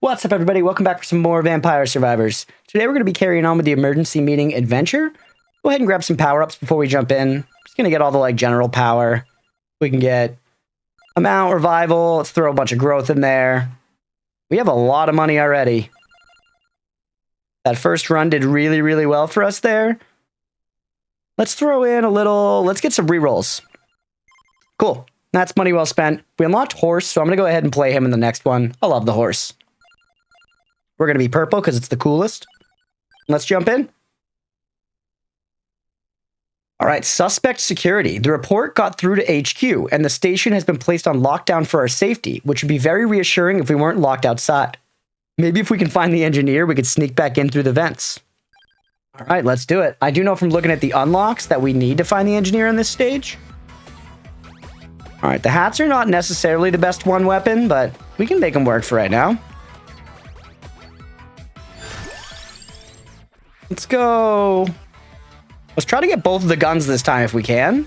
What's up, everybody? Welcome back for some more Vampire Survivors. Today we're going to be carrying on with the emergency meeting adventure. Go ahead and grab some power-ups before we jump in. Just going to get all the general power. We can get amount, revival. Let's throw a bunch of growth in there. We have a lot of money already. That first run did really, really well for us there. Let's throw in a little... Let's get some rerolls. Cool. That's money well spent. We unlocked Horse, so I'm going to go ahead and play him in the next one. I love the Horse. We're going to be purple because it's the coolest. Let's jump in. All right, suspect security. The report got through to HQ, and the station has been placed on lockdown for our safety, which would be very reassuring if we weren't locked outside. Maybe if we can find the engineer, we could sneak back in through the vents. All right, let's do it. I do know from looking at the unlocks that we need to find the engineer on this stage. All right, the hats are not necessarily the best one weapon, but we can make them work for right now. Let's go. Let's try to get both of the guns this time if we can.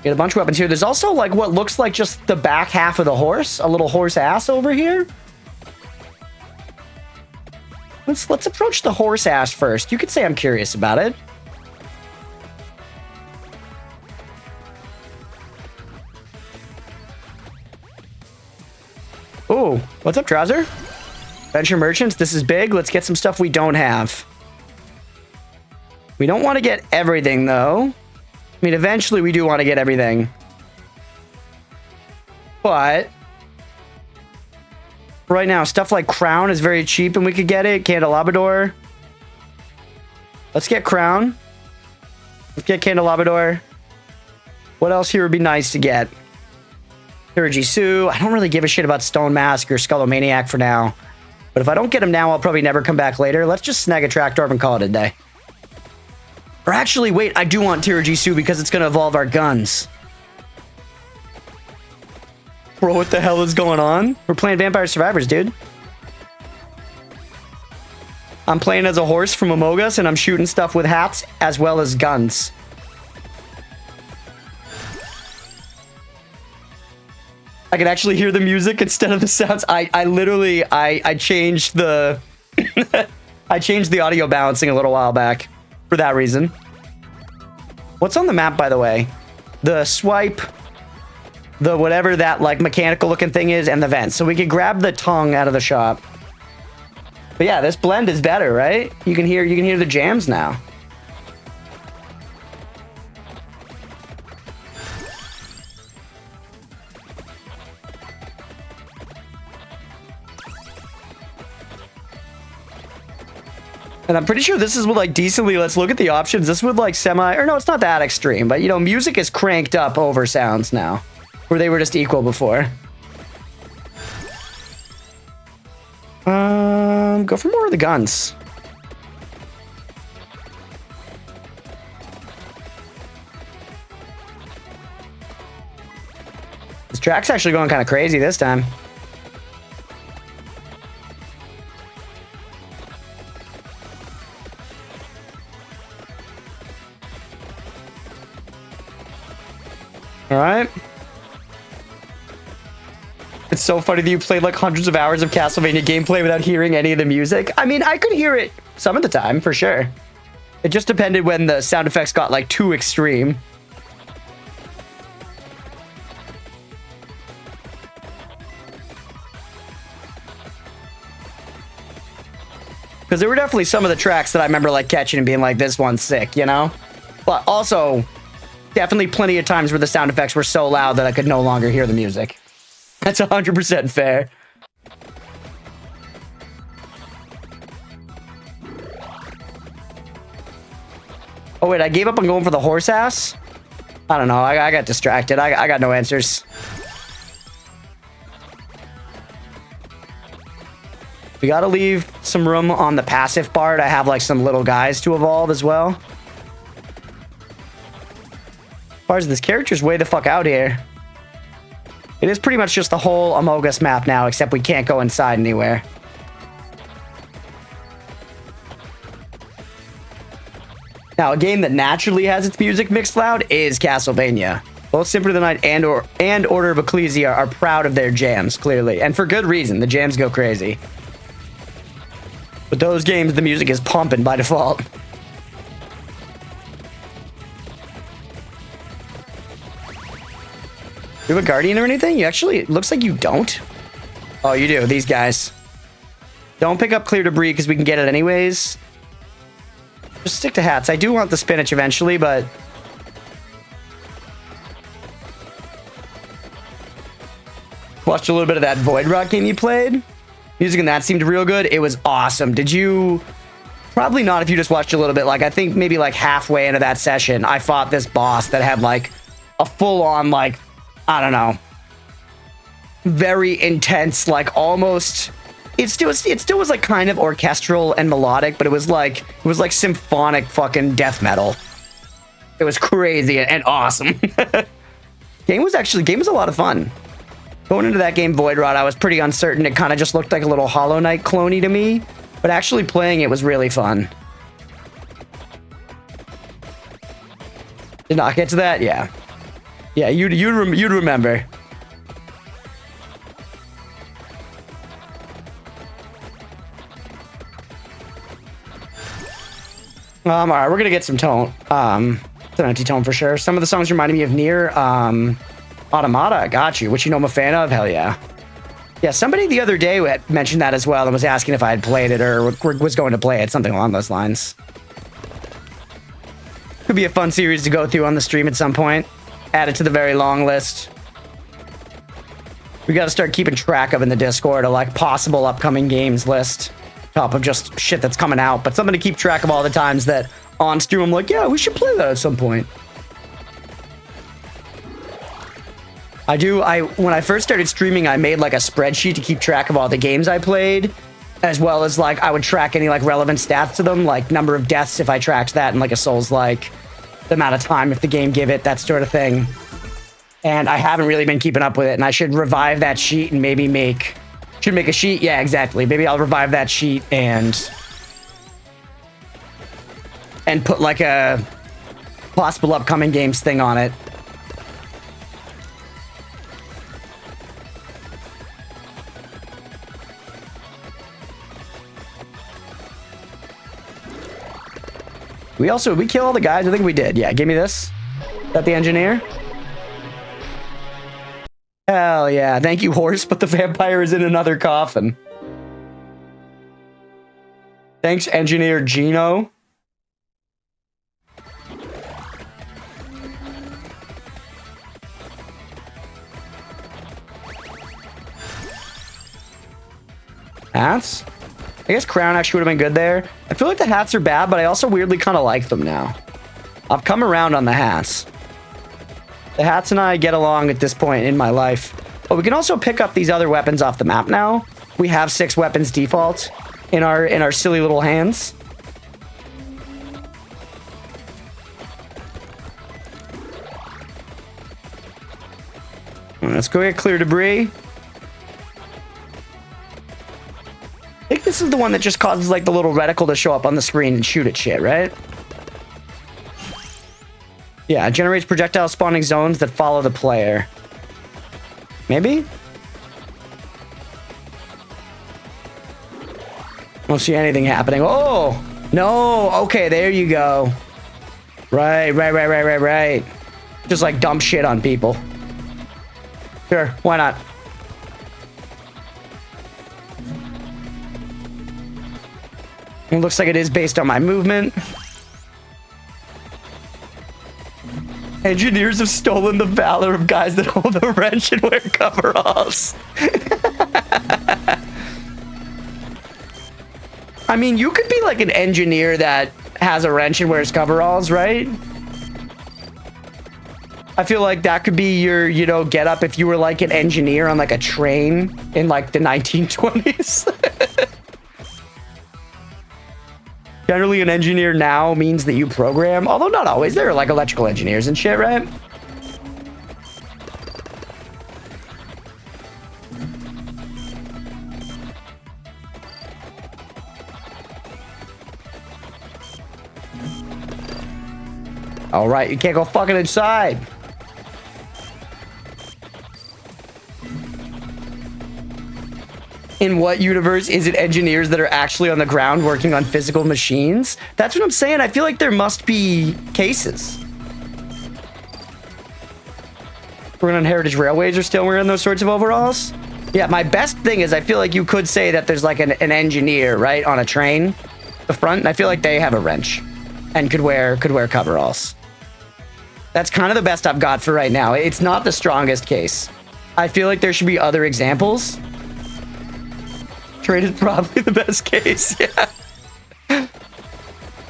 Get a bunch of weapons here. There's also what looks like just the back half of the horse. A little horse ass over here. Let's approach the horse ass first. You could say I'm curious about it. Oh, what's up, Trouser? Venture merchants, this is big. Let's get some stuff we don't have. We don't want to get everything, though. I mean, eventually we do want to get everything. But right now, stuff like Crown is very cheap and we could get it. Candelabrador. Let's get Crown. Let's get Candelabrador. What else here would be nice to get? Sue. I don't really give a shit about Stone Mask or Skullomaniac for now. But if I don't get him now, I'll probably never come back later. Let's just snag a Tractor and call it a day. Or actually, wait, I do want Sue because it's going to evolve our guns. Bro, what the hell is going on? We're playing Vampire Survivors, dude. I'm playing as a horse from Among Us, and I'm shooting stuff with hats as well as guns. I can actually hear the music instead of the sounds. I literally changed the I changed the audio balancing a little while back for that reason. What's on the map, by the way? The swipe, the whatever that mechanical looking thing is, and the vents. So we could grab the tongue out of the shop. But yeah, this blend is better, right? You can hear the jams now. And I'm pretty sure this is decently, let's look at the options. This would no, it's not that extreme, but music is cranked up over sounds now, where they were just equal before. Go for more of the guns. This track's actually going kind of crazy this time. All right. It's so funny that you played hundreds of hours of Castlevania gameplay without hearing any of the music. I mean, I could hear it some of the time, for sure. It just depended when the sound effects got too extreme. Because there were definitely some of the tracks that I remember catching and being this one's sick, you know? But also... definitely plenty of times where the sound effects were so loud that I could no longer hear the music. That's 100% fair. Oh, wait, I gave up on going for the horse ass? I don't know. I got distracted. I got no answers. We got to leave some room on the passive bar to have some little guys to evolve as well. As far as this character's way the fuck out here. It is pretty much just the whole Among Us map now, except we can't go inside anywhere. Now, a game that naturally has its music mixed loud is Castlevania. Both Symphony of the Night and Order of Ecclesia are proud of their jams, clearly. And for good reason. The jams go crazy. But those games, the music is pumping by default. Do you have a Guardian or anything? You actually, it looks like you don't. Oh, you do. These guys. Don't pick up Clear Debris because we can get it anyways. Just stick to hats. I do want the spinach eventually, but... Watched a little bit of that Void Rock game you played. Music in that seemed real good. It was awesome. Did you... Probably not if you just watched a little bit. Like, I think maybe like halfway into that session, I fought this boss that had like a full-on like... I don't know. Very intense, like almost... It still was like kind of orchestral and melodic, but it was like symphonic fucking death metal. It was crazy and awesome. Game was a lot of fun. Going into that game, Void Rod, I was pretty uncertain. It kind of just looked like a little Hollow Knight clone-y to me, but actually playing it was really fun. Did not get to that? Yeah. Yeah, you'd remember. All right, we're gonna get some tone. It's an empty tone for sure. Some of the songs reminded me of Nier Automata. Got you. Which you know I'm a fan of. Hell yeah. Yeah, somebody the other day had mentioned that as well and was asking if I had played it or was going to play it, something along those lines. Could be a fun series to go through on the stream at some point. Add it to the very long list. We got to start keeping track of in the Discord a like possible upcoming games list. Top of just shit that's coming out, but something to keep track of all the times that on stream I'm like, yeah, we should play that at some point. When I first started streaming, I made like a spreadsheet to keep track of all the games I played, as well as like I would track any like relevant stats to them, like number of deaths if I tracked that, and like a Souls like the amount of time if the game give it, that sort of thing. And I haven't really been keeping up with it, and I should revive that sheet and maybe make a sheet. Yeah, exactly. Maybe I'll revive that sheet and put like a possible upcoming games thing on it. We kill all the guys? I think we did. Yeah, give me this. Is that the engineer? Hell yeah. Thank you, horse, but the vampire is in another coffin. Thanks, engineer Gino. Hats? I guess crown actually would have been good there. I feel like the hats are bad, but I also weirdly kind of like them now. I've come around on the hats. The hats and I get along at this point in my life. But we can also pick up these other weapons off the map now. We have 6 weapons default in our silly little hands. Let's go get Clear Debris. I think this is the one that just causes like the little reticle to show up on the screen and shoot at shit, right? Yeah, it generates projectile spawning zones that follow the player. Maybe? Don't see anything happening. Oh! No! Okay, there you go. Right. Just like dump shit on people. Sure, why not? It looks like it is based on my movement. Engineers have stolen the valor of guys that hold a wrench and wear coveralls. I mean, you could be like an engineer that has a wrench and wears coveralls, right? I feel like that could be your, you know, get up if you were like an engineer on like a train in like the 1920s. Generally, an engineer now means that you program, although not always. There are like electrical engineers and shit, right? All right, you can't go fucking inside. In what universe is it engineers that are actually on the ground working on physical machines? That's what I'm saying. I feel like there must be cases. Working on Heritage Railways are still wearing those sorts of overalls. Yeah, my best thing is I feel like you could say that there's like an engineer, right, on a train, the front. And I feel like they have a wrench and could wear coveralls. That's kind of the best I've got for right now. It's not the strongest case. I feel like there should be other examples. Train is probably the best case, yeah.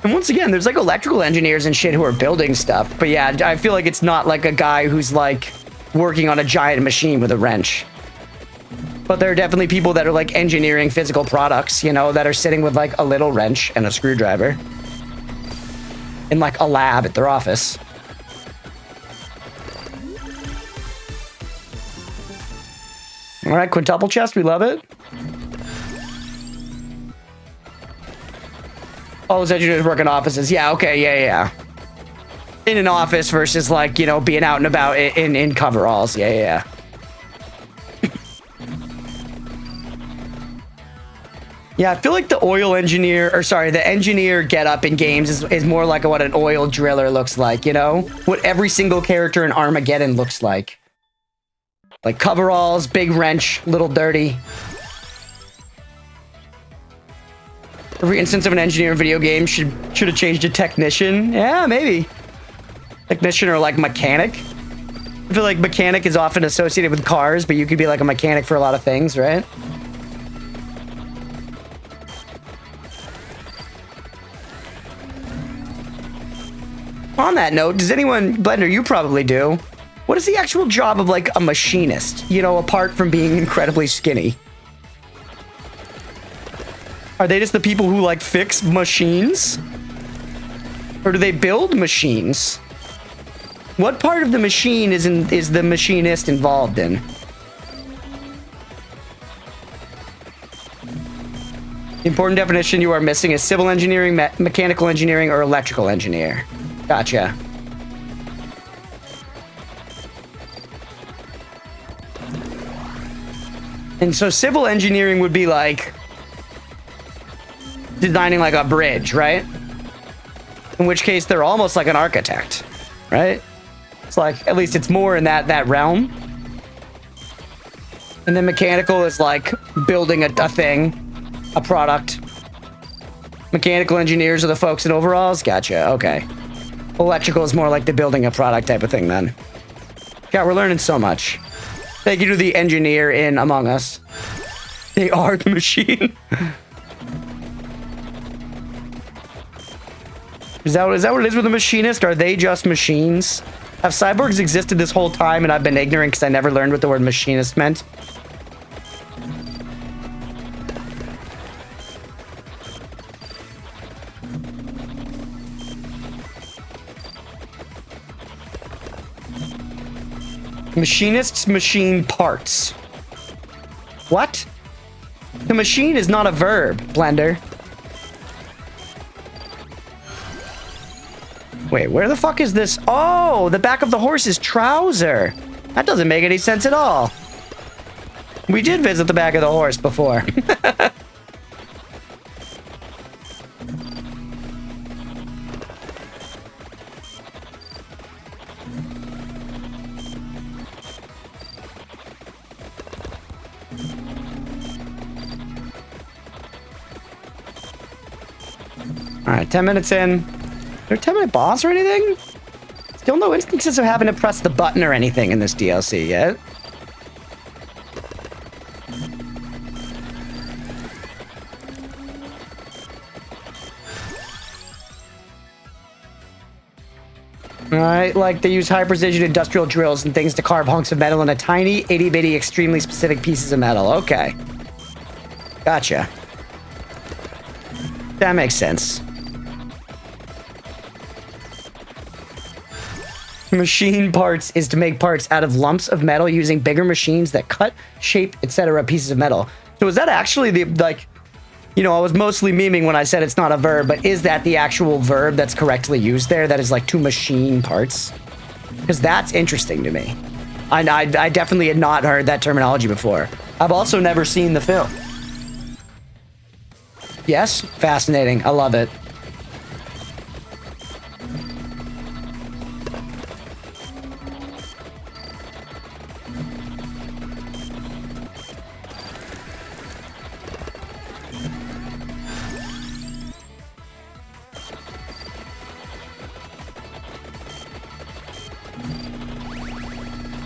And once again, there's like electrical engineers and shit who are building stuff. But yeah, I feel like it's not like a guy who's like working on a giant machine with a wrench. But there are definitely people that are like engineering physical products, you know, that are sitting with like a little wrench and a screwdriver in like a lab at their office. All right, quintuple chest, we love it. All those engineers work in offices. Yeah, okay, yeah. In an office versus like, you know, being out and about in coveralls. Yeah. Yeah, I feel like the the engineer get up in games is more like what an oil driller looks like, you know? What every single character in Armageddon looks like. Like coveralls, big wrench, little dirty. Every instance of an engineer in video games should have changed to technician. Yeah, maybe. Technician or like mechanic. I feel like mechanic is often associated with cars, but you could be like a mechanic for a lot of things, right? On that note, does anyone, Blender, you probably do. What is the actual job of like a machinist? You know, apart from being incredibly skinny. Are they just the people who like fix machines? Or do they build machines? What part of the machine is the machinist involved in? The important definition you are missing is civil engineering, mechanical engineering, or electrical engineer. Gotcha. And so civil engineering would be like designing like a bridge, right? In which case they're almost like an architect, right? It's like, at least it's more in that realm. And then mechanical is like building a thing, a product. Mechanical engineers are the folks in overalls? Gotcha, okay. Electrical is more like the building a product type of thing then. God, we're learning so much. Thank you to the engineer in Among Us. They are the machine. Is that what it is with a machinist? Are they just machines? Have cyborgs existed this whole time and I've been ignorant because I never learned what the word machinist meant? Machinists machine parts. What? The machine is not a verb, Blender. Wait, where the fuck is this? Oh, the back of the horse's trouser. That doesn't make any sense at all. We did visit the back of the horse before. All right, 10 minutes in. Is there a 10-minute boss or anything? Still no instances of having to press the button or anything in this DLC yet. Alright, like they use high-precision industrial drills and things to carve hunks of metal into tiny, itty-bitty, extremely specific pieces of metal. Okay. Gotcha. That makes sense. Machine parts is to make parts out of lumps of metal using bigger machines that cut, shape, etc. pieces of metal. So is that actually the, like, you know, I was mostly memeing when I said it's not a verb, but is that the actual verb that's correctly used there? That is like to machine parts? Because that's interesting to me. I definitely had not heard that terminology before. I've also never seen the film. Yes, fascinating. I love it.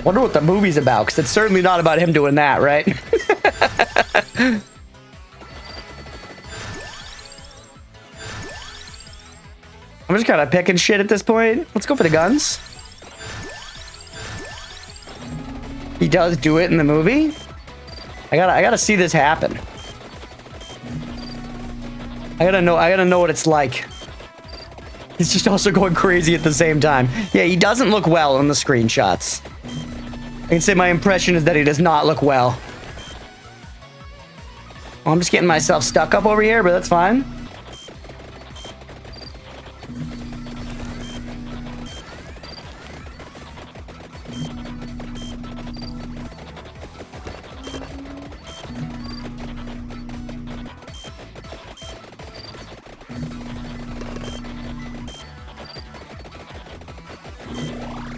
Wonder what the movie's about, because it's certainly not about him doing that, right? I'm just kind of picking shit at this point. Let's go for the guns. He does do it in the movie. I gotta see this happen. I gotta know what it's like. He's just also going crazy at the same time. Yeah, he doesn't look well in the screenshots. I can say my impression is that he does not look well. Oh, I'm just getting myself stuck up over here, but that's fine.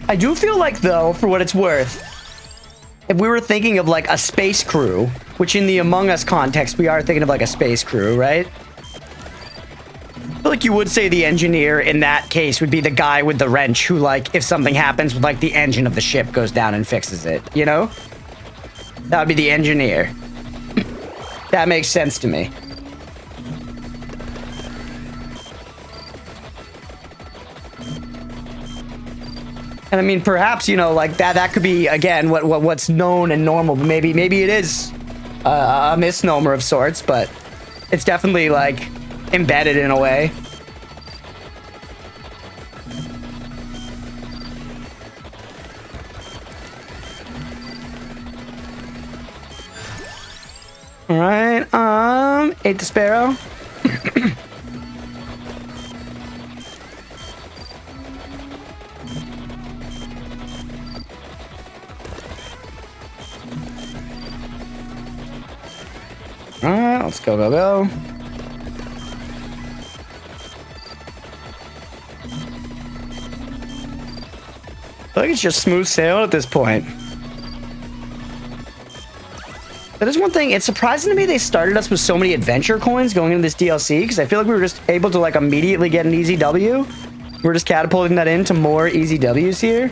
I do feel like, though, for what it's worth, if we were thinking of like a space crew, which in the Among Us context, we are thinking of like a space crew, right? I feel like you would say the engineer in that case would be the guy with the wrench who, like, if something happens with like the engine of the ship goes down and fixes it, you know? That would be the engineer. That makes sense to me. And I mean, perhaps, you know, like that could be, again, what's known and normal, but maybe it is a misnomer of sorts, but it's definitely like embedded in a way. All right, ate the sparrow. Alright, let's go. I feel like it's just smooth sailing at this point. That is one thing. It's surprising to me they started us with so many adventure coins going into this DLC, because I feel like we were just able to like immediately get an easy W. We're just catapulting that into more easy Ws here.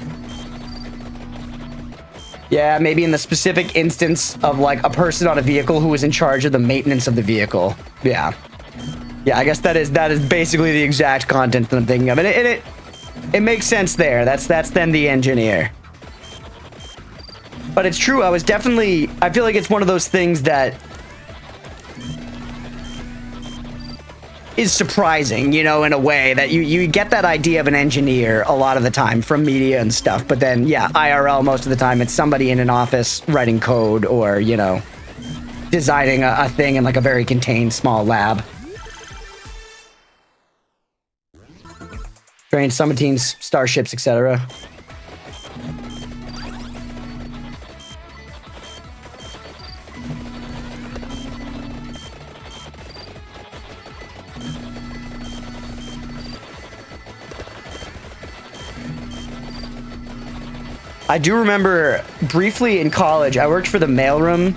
Yeah, maybe in the specific instance of like a person on a vehicle who was in charge of the maintenance of the vehicle. Yeah. Yeah, I guess that is basically the exact content that I'm thinking of. And it makes sense there. That's then the engineer. But it's true, I feel like it's one of those things that is surprising, you know, in a way that you get that idea of an engineer a lot of the time from media and stuff, but then, yeah, IRL most of the time, it's somebody in an office writing code or, you know, designing a thing in like a very contained small lab. Train summit teams, starships, etc. I do remember briefly in college, I worked for the mailroom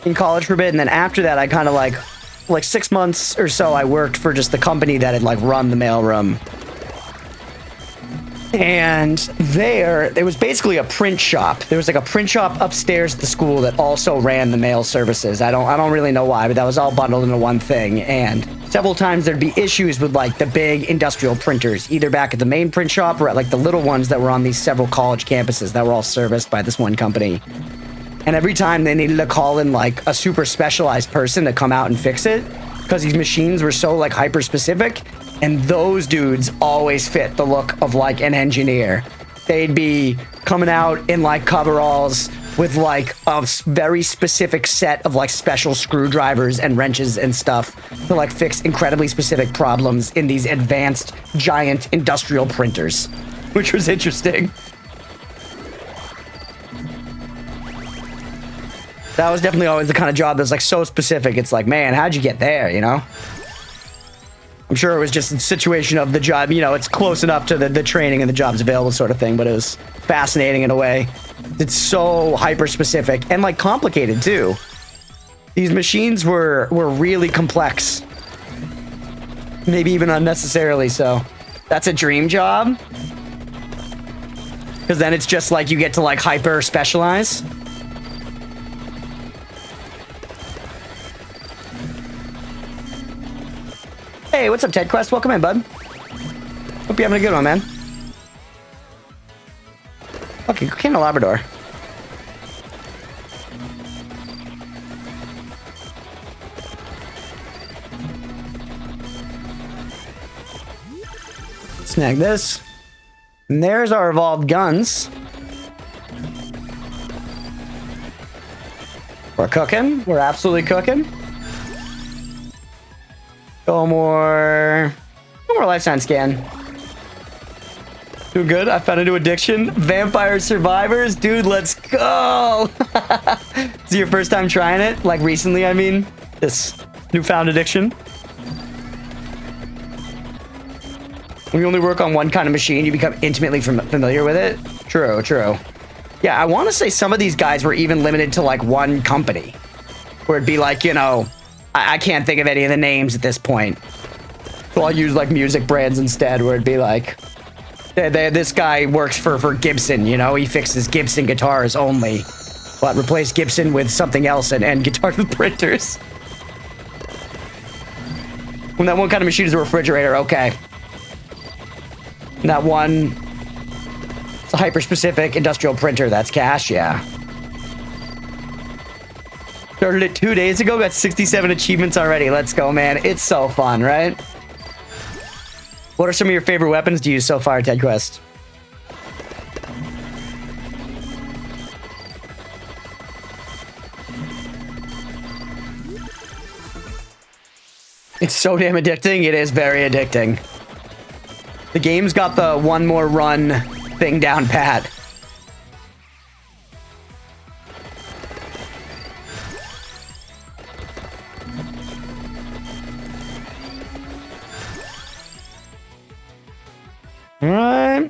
in college for a bit, and then after that, I kind of like 6 months or so, I worked for just the company that had like run the mailroom. And there was basically a print shop. There was like a print shop upstairs at the school that also ran the mail services. I don't really know why, but that was all bundled into one thing. And several times there'd be issues with like the big industrial printers, either back at the main print shop or at like the little ones that were on these several college campuses that were all serviced by this one company. And every time they needed to call in like a super specialized person to come out and fix it, because these machines were so like hyper specific. And those dudes always fit the look of like an engineer. They'd be coming out in like coveralls with like a very specific set of like special screwdrivers and wrenches and stuff to like fix incredibly specific problems in these advanced giant industrial printers, which was interesting. That was definitely always the kind of job that's like so specific. It's like, man, how'd you get there, you know? I'm sure it was just a situation of the job, you know, it's close enough to the training and the jobs available sort of thing, but it was fascinating in a way. It's so hyper specific and like complicated too. These machines were really complex. Maybe even unnecessarily so. That's a dream job. Because then it's just like you get to like hyper specialize. Hey, what's up, Ted Quest? Welcome in, bud. Hope you're having a good one, man. Okay, cocaine Labrador. Snag this. And there's our evolved guns. We're cooking. We're absolutely cooking. Go more. No more lifetime scan. Doing good. I found a new addiction. Vampire Survivors. Dude, let's go. Is it your first time trying it? Like recently, I mean. This newfound addiction. When you only work on one kind of machine, you become intimately familiar with it. True, true. Yeah, I want to say some of these guys were even limited to like one company. Where it'd be like, you know, I can't think of any of the names at this point. So I'll use like music brands instead, where it'd be like, this guy works for Gibson, you know? He fixes Gibson guitars only. But replace Gibson with something else and guitars with printers. When that one kind of machine is a refrigerator, okay. And that one, it's a hyper-specific industrial printer. That's cash, yeah. Started it 2 days ago, got 67 achievements already. Let's go, man. It's so fun, right? What are some of your favorite weapons to use so far, Ted Quest? It's so damn addicting. It is very addicting. The game's got the one more run thing down pat. Alright.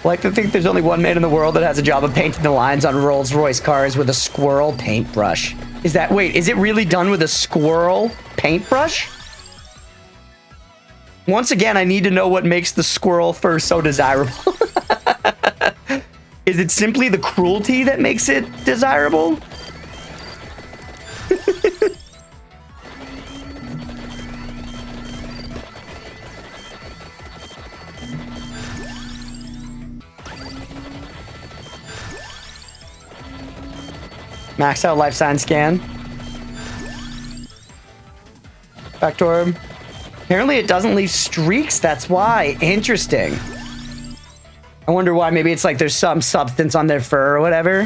Like to think there's only one man in the world that has a job of painting the lines on Rolls-Royce cars with a squirrel paintbrush. Is that, wait, is it really done with a squirrel paintbrush? Once again, I need to know what makes the squirrel fur so desirable. Is it simply the cruelty that makes it desirable? Max out life sign scan. Back orb. Apparently it doesn't leave streaks, that's why. Interesting. I wonder why. Maybe it's like there's some substance on their fur or whatever.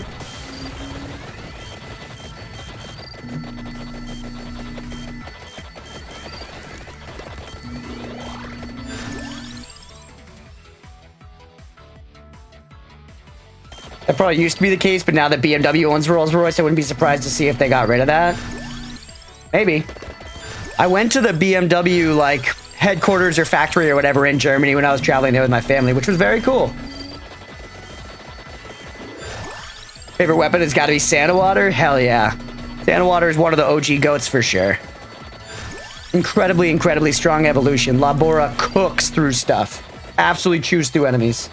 That probably used to be the case, but now that BMW owns Rolls-Royce, I wouldn't be surprised to see if they got rid of that. Maybe. I went to the BMW, like, headquarters or factory or whatever in Germany when I was traveling there with my family, which was very cool. Favorite weapon has got to be Santa Water? Hell yeah. Santa Water is one of the OG goats for sure. Incredibly, incredibly strong evolution. Labora cooks through stuff. Absolutely chews through enemies.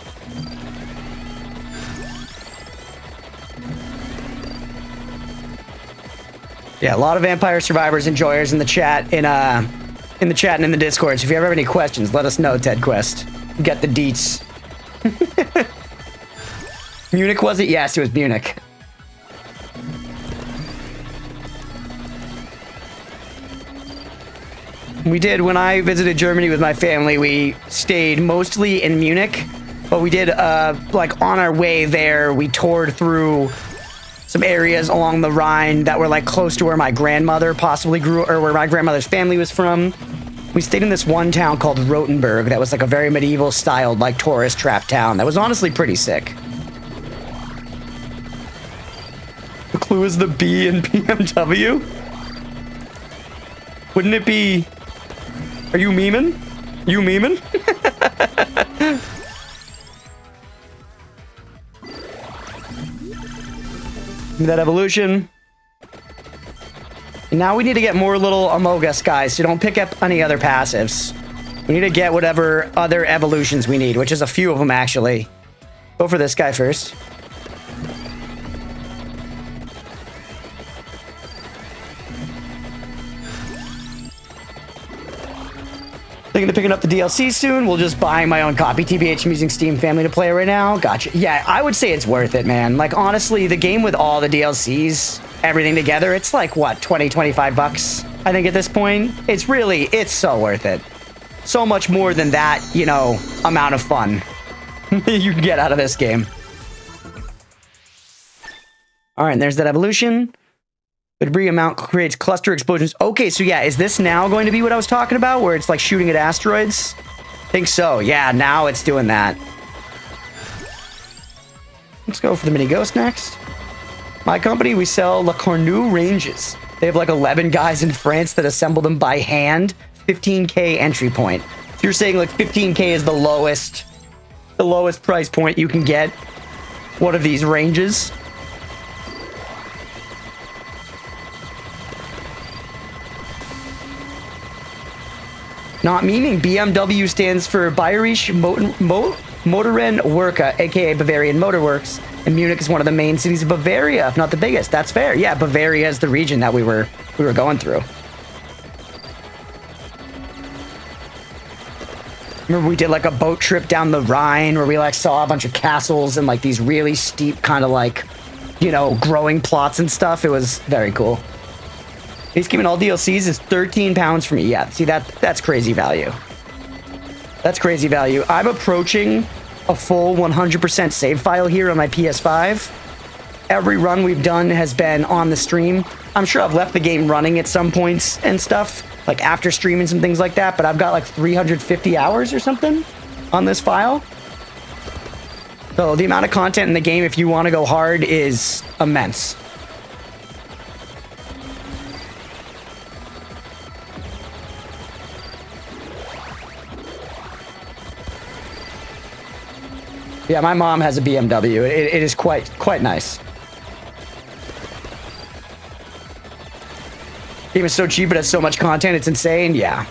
Yeah, a lot of Vampire Survivors enjoyers in the chat, in the chat and in the Discord. So if you ever have any questions, let us know, Ted Quest. Get the deets. Munich, was it? Yes, it was Munich. We did, when I visited Germany with my family, we stayed mostly in Munich, but we did, like, on our way there, we toured through some areas along the Rhine that were like close to where my grandmother possibly grew, or where my grandmother's family was from. We stayed in this one town called Rothenburg that was like a very medieval styled like tourist trap town that was honestly pretty sick. clue is the B in BMW? Wouldn't it be... Are you memeing? You memeing? Give me that evolution. And now we need to get more little Amogus guys, so don't pick up any other passives. We need to get whatever other evolutions we need, which is a few of them, actually. Go for this guy first. Thinking of picking up the DLC soon. We'll just buying my own copy. TBH, I'm using Steam Family to play right now. Gotcha. Yeah, I would say it's worth it, man. Like, honestly, the game with all the DLCs, everything together, it's like, what, 20, 25 bucks? I think at this point, it's so worth it. So much more than that, you know, amount of fun you can get out of this game. All right, and there's that evolution. The debris amount creates cluster explosions. Okay, so yeah, is this now going to be what I was talking about, where it's like shooting at asteroids? I think so. Yeah, now it's doing that. Let's go for the mini ghost next. My company, we sell Le Cornu ranges. They have like 11 guys in France that assemble them by hand. 15K entry point. So you're saying like 15K is the lowest price point you can get one of these ranges? Not meaning. BMW stands for Bayerische Motorenwerke, aka Bavarian Motorworks, and Munich is one of the main cities of Bavaria, if not the biggest. That's fair. Yeah, Bavaria is the region that we were going through. Remember we did like a boat trip down the Rhine where we like saw a bunch of castles and like these really steep kind of like, you know, growing plots and stuff. It was very cool. He's giving all DLCs is £13 for me. Yeah, see that's crazy value. That's crazy value. I'm approaching a full 100% save file here on my PS5. Every run we've done has been on the stream. I'm sure I've left the game running at some points and stuff, like after streaming some things like that, but I've got like 350 hours or something on this file. So the amount of content in the game, if you want to go hard, is immense. Yeah, my mom has a BMW. It is quite nice. Game is so cheap, it has so much content, it's insane. Yeah.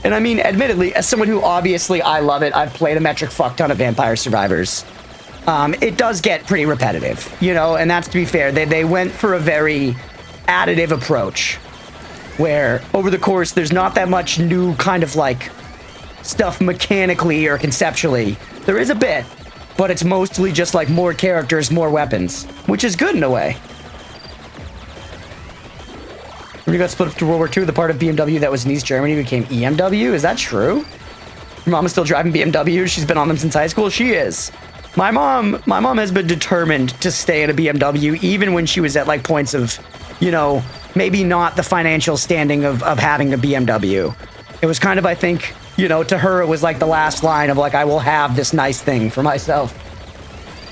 And I mean, admittedly, as someone who obviously I love it, I've played a metric fuck ton of Vampire Survivors. It does get pretty repetitive, you know, and that's to be fair. They went for a very additive approach where over the course, there's not that much new kind of like stuff mechanically or conceptually. There is a bit, but it's mostly just like more characters, more weapons, which is good in a way. When you got split after World War II, the part of BMW that was in East Germany became EMW. Is that true? Your mom is still driving BMW. She's been on them since high school. She is. My mom has been determined to stay in a BMW, even when she was at like points of, you know, maybe not the financial standing of having a BMW. It was kind of, I think, you know, to her, it was like the last line of like, I will have this nice thing for myself.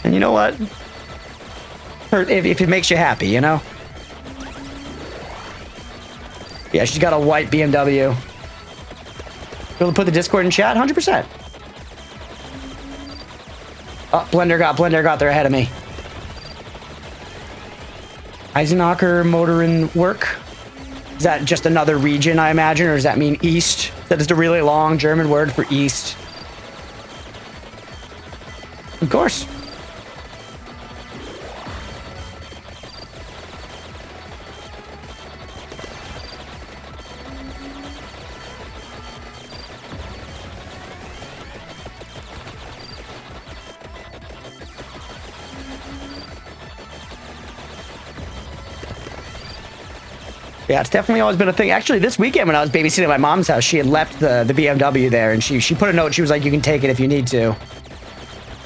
And you know what? If it makes you happy, you know? Yeah, she's got a white BMW. Able to put the Discord in chat? 100%. Oh, Blender got there ahead of me. Eisenacher Motoren Work. Is that just another region, I imagine, or does that mean east? That is a really long German word for east. Of course. Yeah, it's definitely always been a thing. Actually, this weekend when I was babysitting at my mom's house, she had left the BMW there, and she put a note. She was like, you can take it if you need to.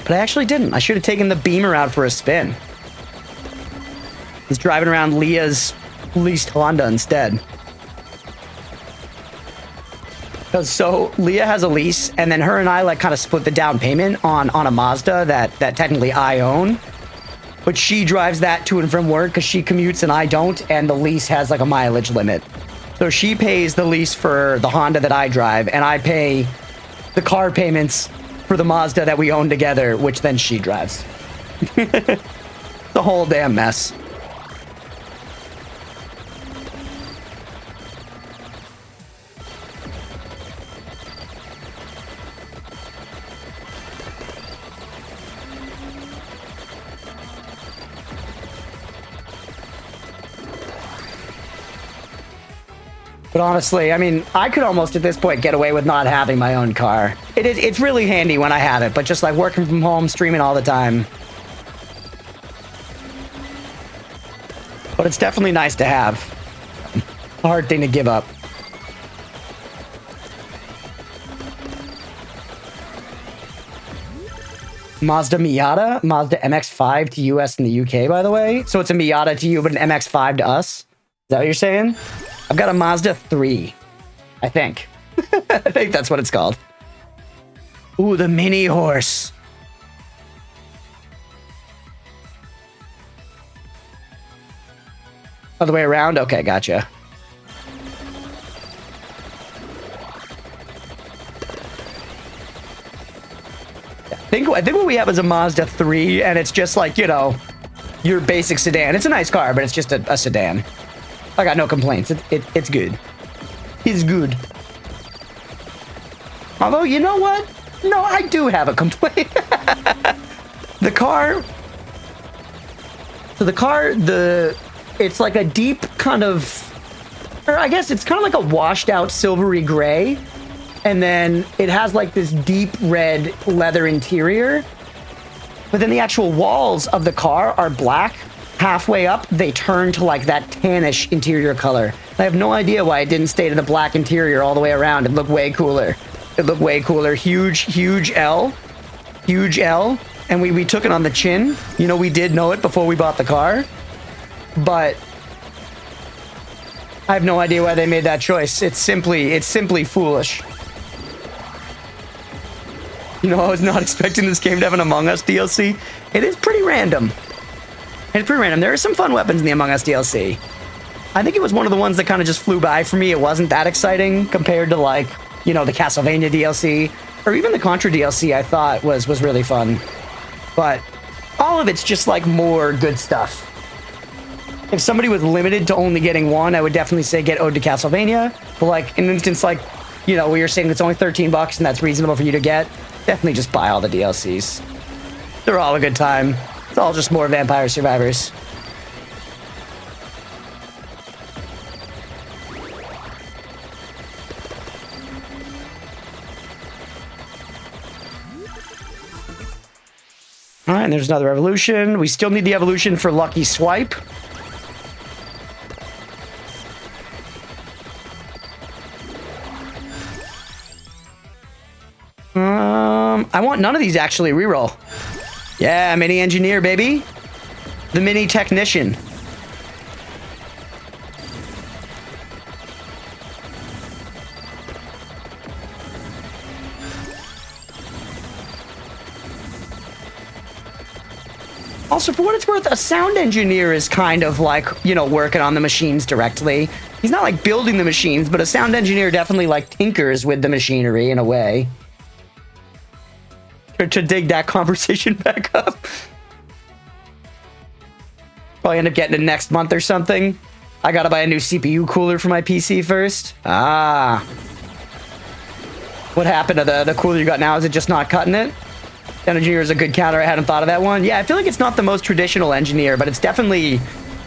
But I actually didn't. I should have taken the Beamer out for a spin. I was driving around Leah's leased Honda instead. So Leah has a lease, and then her and I like kind of split the down payment on a Mazda that technically I own. but she drives that to and from work because she commutes and I don't, and the lease has like a mileage limit. So she pays the lease for the Honda that I drive, and I pay the car payments for the Mazda that we own together, which then she drives. The whole damn mess. But honestly, I mean, I could almost at this point get away with not having my own car. It's really handy when I have it, but just like working from home, streaming all the time. But it's definitely nice to have. A hard thing to give up. Mazda Miata? Mazda MX-5 to US and the UK, by the way. So it's a Miata to you, but an MX-5 to us? Is that what you're saying? I've got a Mazda 3, I think. I think that's what it's called. Ooh, the mini horse. Other way around? Okay, gotcha. I think what we have is a Mazda 3, and it's just like, you know, your basic sedan. It's a nice car, but it's just a sedan. I got no complaints. It's good. It's good. Although, you know what? No, I do have a complaint. The car... So the car, it's like a deep kind of... Or I guess it's kind of like a washed out silvery gray. And then it has like this deep red leather interior. But then the actual walls of the car are black. Halfway up, they turn to like that tannish interior color. I have no idea why it didn't stay to the black interior all the way around. It looked way cooler. It looked way cooler. Huge L. Huge L. And we took it on the chin. You know, we did know it before we bought the car. But I have no idea why they made that choice. It's simply foolish. You know, I was not expecting this game to have an Among Us DLC. It is pretty random. It's pretty random. There are some fun weapons in the Among Us DLC. I think it was one of the ones that kind of just flew by for me. It wasn't that exciting compared to, like, you know, the Castlevania DLC or even the Contra DLC. I thought was really fun. But all of it's just like more good stuff. If somebody was limited to only getting one, I would definitely say get Ode to Castlevania. But like in an instance like, you know, where you're saying it's only $13 and that's reasonable for you to get, definitely just buy all the DLCs. They're all a good time. It's all just more Vampire Survivors. All right, and there's another evolution. We still need the evolution for Lucky Swipe. I want none of these actually. Reroll. Yeah, mini engineer, baby. The mini technician. Also, for what it's worth, a sound engineer is kind of like, you know, working on the machines directly. He's not like building the machines, but a sound engineer definitely like tinkers with the machinery in a way. To dig that conversation back up. Probably end up getting it next month or something. I gotta buy a new CPU cooler for my PC first. Ah. What happened to the cooler you got now? Is it just not cutting it? Engineer is a good counter. I hadn't thought of that one. Yeah, I feel like it's not the most traditional engineer, but it's definitely...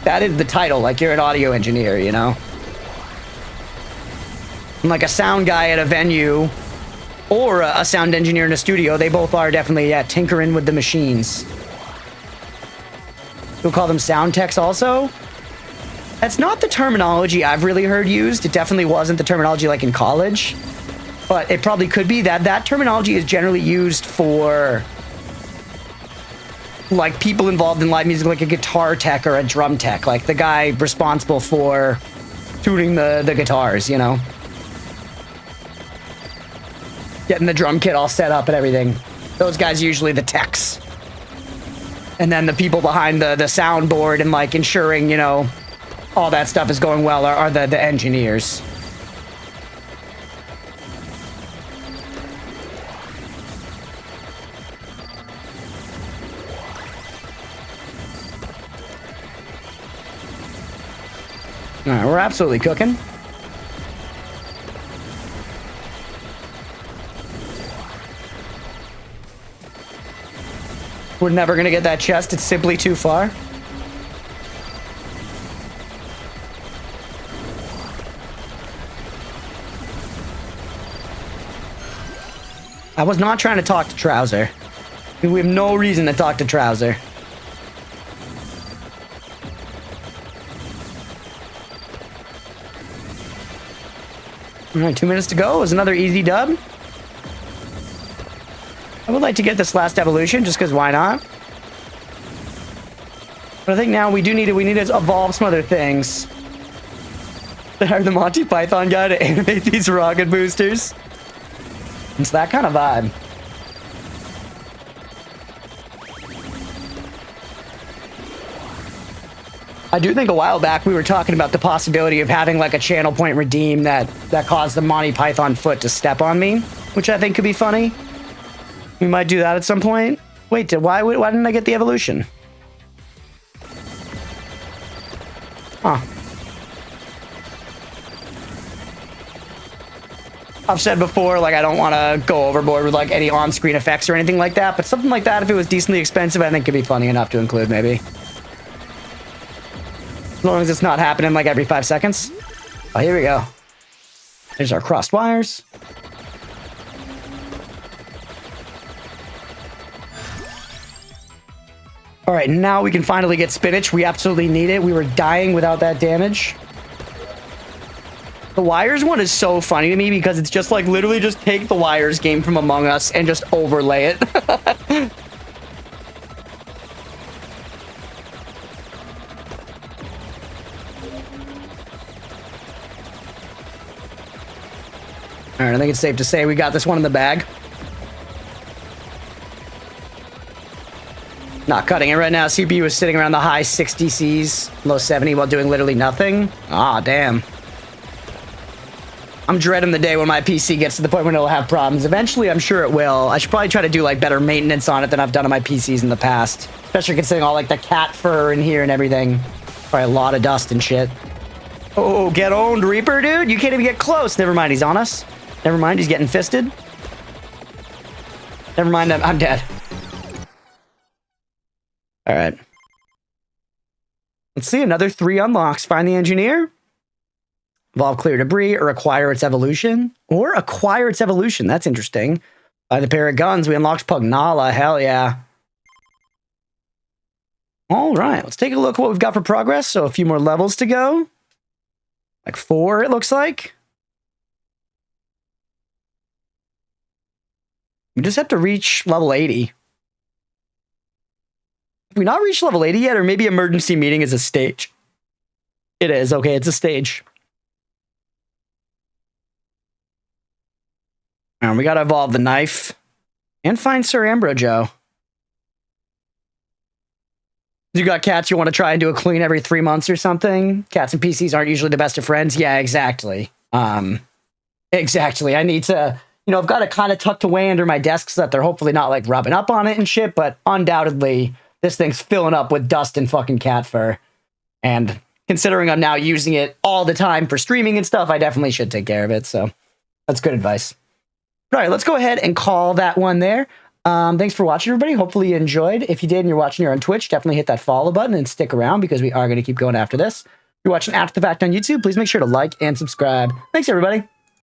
That is the title. Like, you're an audio engineer, you know? And like a sound guy at a venue... Or a sound engineer in a studio. They both are definitely, yeah, tinkering with the machines. We'll call them sound techs also. That's not the terminology I've really heard used. It definitely wasn't the terminology like in college. But it probably could be. That terminology is generally used for like people involved in live music, like a guitar tech or a drum tech. Like the guy responsible for tuning the guitars, you know? Getting the drum kit all set up and everything. Those guys are usually the techs. And then the people behind the soundboard and like ensuring, you know, all that stuff is going well are the engineers. All right, we're absolutely cooking. We're never going to get that chest. It's simply too far. I was not trying to talk to Trouser. We have no reason to talk to Trouser. All right, 2 minutes to go. It was another easy dub. I would like to get this last evolution, just because why not? But I think now we need to evolve some other things. They hired the Monty Python guy to animate these rocket boosters. It's that kind of vibe. I do think a while back we were talking about the possibility of having like a channel point redeem that caused the Monty Python foot to step on me, which I think could be funny. We might do that at some point. Wait, why didn't I get the evolution? Huh. I've said before, like, I don't want to go overboard with, like, any on-screen effects or anything like that, but something like that, if it was decently expensive, I think could be funny enough to include, maybe. As long as it's not happening, like, every 5 seconds. Oh, here we go. There's our crossed wires. All right, now we can finally get spinach. We absolutely need it. We were dying without that damage. The wires one is so funny to me because it's just like literally just take the wires game from Among Us and just overlay it. All right, I think it's safe to say we got this one in the bag. Not cutting it right now. CPU is sitting around the high 60 Cs, low 70 while doing literally nothing. Ah, damn. I'm dreading the day when my PC gets to the point when it'll have problems. Eventually, I'm sure it will. I should probably try to do like better maintenance on it than I've done on my PCs in the past. Especially considering all like the cat fur in here and everything. Probably a lot of dust and shit. Oh, get owned, Reaper, dude. You can't even get close. Never mind, he's on us. Never mind, he's getting fisted. Never mind, I'm dead. All right. Let's see, another 3 unlocks. Find the engineer. Evolve clear debris or acquire its evolution. Or acquire its evolution. That's interesting. By the pair of guns, we unlocked Pugnala. Hell yeah. All right, let's take a look at what we've got for progress. So a few more levels to go. Like 4, it looks like. We just have to reach level 80. Have we not reached level 80 yet? Or maybe emergency meeting is a stage. It is. Okay, it's a stage. And we got to evolve the knife. And find Sir Ambrojo. You got cats you want to try and do a clean every 3 months or something? Cats and PCs aren't usually the best of friends. Yeah, exactly. Exactly. I need to... You know, I've got it kind of tucked away under my desk so that they're hopefully not, like, rubbing up on it and shit, but undoubtedly, this thing's filling up with dust and fucking cat fur. And considering I'm now using it all the time for streaming and stuff, I definitely should take care of it, so that's good advice. All right, let's go ahead and call that one there. Thanks for watching, everybody. Hopefully you enjoyed. If you did and you're watching here on Twitch, definitely hit that follow button and stick around because we are going to keep going after this. If you're watching after the fact on YouTube, please make sure to like and subscribe. Thanks, everybody.